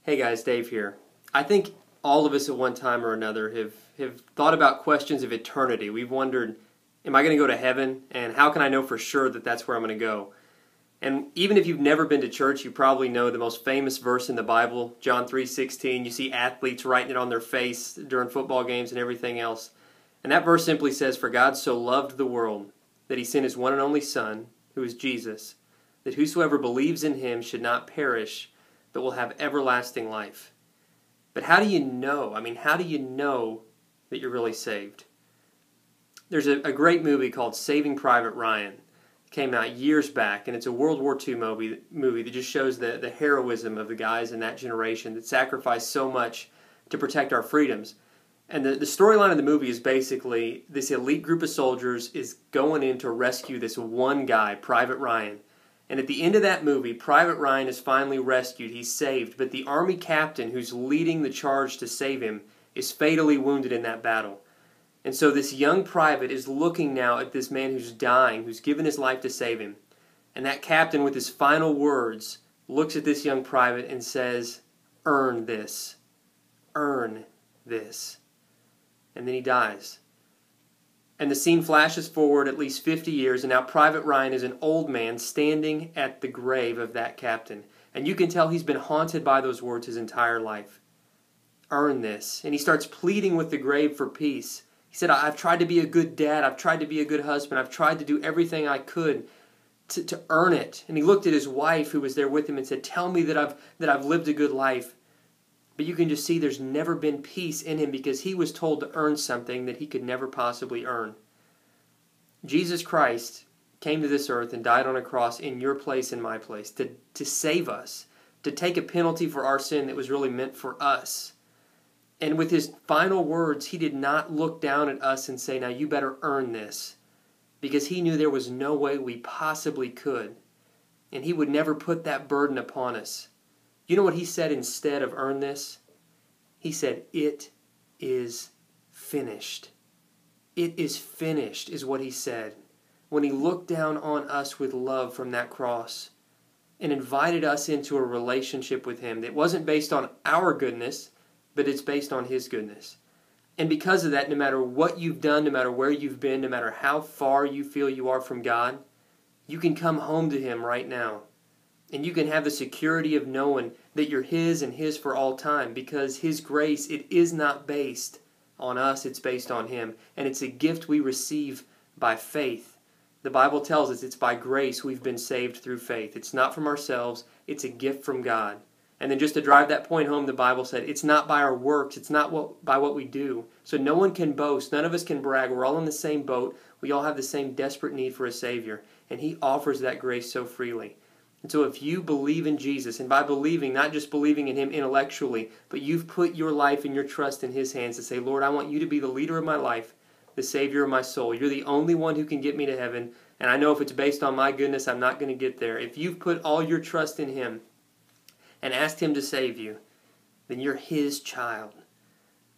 Hey guys, Dave here. I think all of us at one time or another have thought about questions of eternity. We've wondered, am I going to go to heaven? And how can I know for sure that that's where I'm going to go? And even if you've never been to church, you probably know the most famous verse in the Bible, John 3:16. You see athletes writing it on their face during football games and everything else. And that verse simply says, "For God so loved the world that he sent his one and only Son, who is Jesus, that whosoever believes in him should not perish, but will have everlasting life." But how do you know? How do you know that you're really saved? There's a great movie called Saving Private Ryan. It came out years back, and it's a World War II movie that just shows the heroism of the guys in that generation that sacrificed so much to protect our freedoms. And the storyline of the movie is basically this elite group of soldiers is going in to rescue this one guy, Private Ryan. And at the end of that movie, Private Ryan is finally rescued. He's saved. But the army captain who's leading the charge to save him is fatally wounded in that battle. And so this young private is looking now at this man who's dying, who's given his life to save him. And that captain, with his final words, looks at this young private and says, "Earn this. Earn this." And then he dies. And the scene flashes forward at least 50 years, and now Private Ryan is an old man standing at the grave of that captain. And you can tell he's been haunted by those words his entire life. Earn this. And he starts pleading with the grave for peace. He said, "I've tried to be a good dad. I've tried to be a good husband. I've tried to do everything I could to earn it." And he looked at his wife who was there with him and said, "Tell me that I've lived a good life." But you can just see there's never been peace in him because he was told to earn something that he could never possibly earn. Jesus Christ came to this earth and died on a cross in your place and my place to save us, to take a penalty for our sin that was really meant for us. And with his final words, he did not look down at us and say, "Now you better earn this," because he knew there was no way we possibly could. And he would never put that burden upon us. You know what he said instead of "earn this"? He said, "It is finished." It is finished is what he said when he looked down on us with love from that cross and invited us into a relationship with him that wasn't based on our goodness, but it's based on his goodness. And because of that, no matter what you've done, no matter where you've been, no matter how far you feel you are from God, you can come home to him right now. And you can have the security of knowing that you're his and his for all time, because his grace, it is not based on us, it's based on him. And it's a gift we receive by faith. The Bible tells us it's by grace we've been saved through faith. It's not from ourselves, it's a gift from God. And then just to drive that point home, the Bible said it's not by our works, it's not by what we do. So no one can boast, none of us can brag, we're all in the same boat, we all have the same desperate need for a Savior. And he offers that grace so freely. And so if you believe in Jesus, and by believing, not just believing in him intellectually, but you've put your life and your trust in his hands to say, "Lord, I want you to be the leader of my life, the Savior of my soul. You're the only one who can get me to heaven, and I know if it's based on my goodness, I'm not going to get there." If you've put all your trust in him and asked him to save you, then you're his child.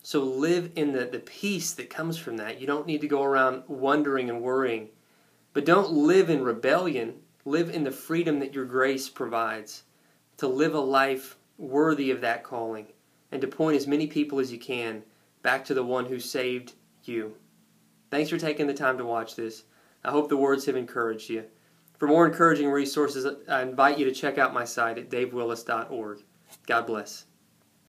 So live in the peace that comes from that. You don't need to go around wondering and worrying. But don't live in rebellion. Live in the freedom that your grace provides, to live a life worthy of that calling, and to point as many people as you can back to the one who saved you. Thanks for taking the time to watch this. I hope the words have encouraged you. For more encouraging resources, I invite you to check out my site at davewillis.org. God bless.